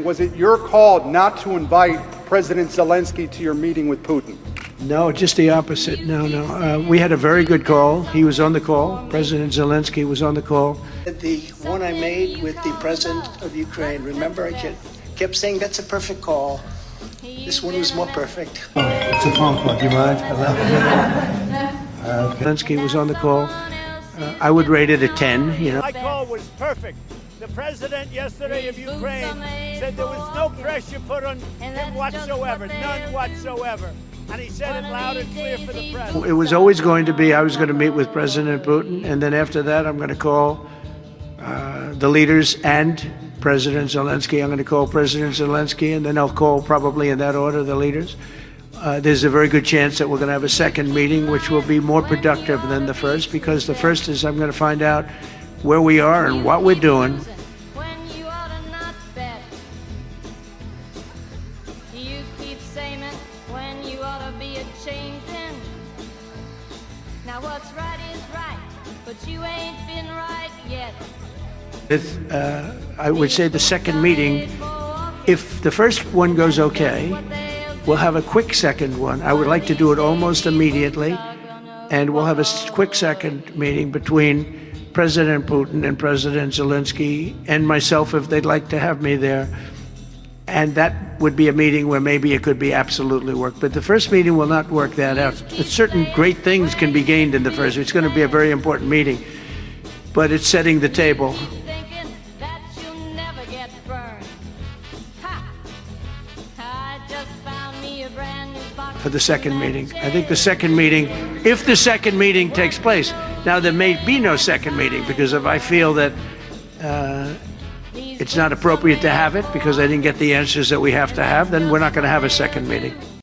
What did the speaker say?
was it your call not to invite President Zelensky to your meeting with Putin? No, just the opposite. No. We had a very good call. He was on the call. President Zelensky was on the call. The one I made with the president of Ukraine, remember I kept saying that's a perfect call. This one was more perfect. Oh, it's a phone call. Do you mind? Zelensky was on the call. I would rate it a 10, you know. My call was perfect. The president yesterday of Ukraine said there was no pressure put on him whatsoever, none whatsoever. And he said it loud and clear for the press. It was always going to be, I was going to meet with President Putin, and then after that, I'm going to call the leaders and President Zelensky. I'm going to call President Zelensky, and then I'll call, probably in that order, the leaders. There's a very good chance that we're going to have a second meeting, which will be more productive than the first, because the first is I'm going to find out where we are and what we're doing. You keep saying it when you ought to be a-changing. Now what's right is right, but you ain't been right yet. I would say the second meeting, if the first one goes okay, we'll have a quick second one. I would like to do it almost immediately, and we'll have a quick second meeting between President Putin and President Zelensky and myself, if they'd like to have me there. And that would be a meeting where maybe it could be absolutely work. But the first meeting will not work that out. Certain great things can be gained in the first. It's going to be a very important meeting, but it's setting the table. For the second meeting. I think the second meeting, if the second meeting takes place. Now, there may be no second meeting, because if I feel that it's not appropriate to have it because I didn't get the answers that we have to have, then we're not going to have a second meeting.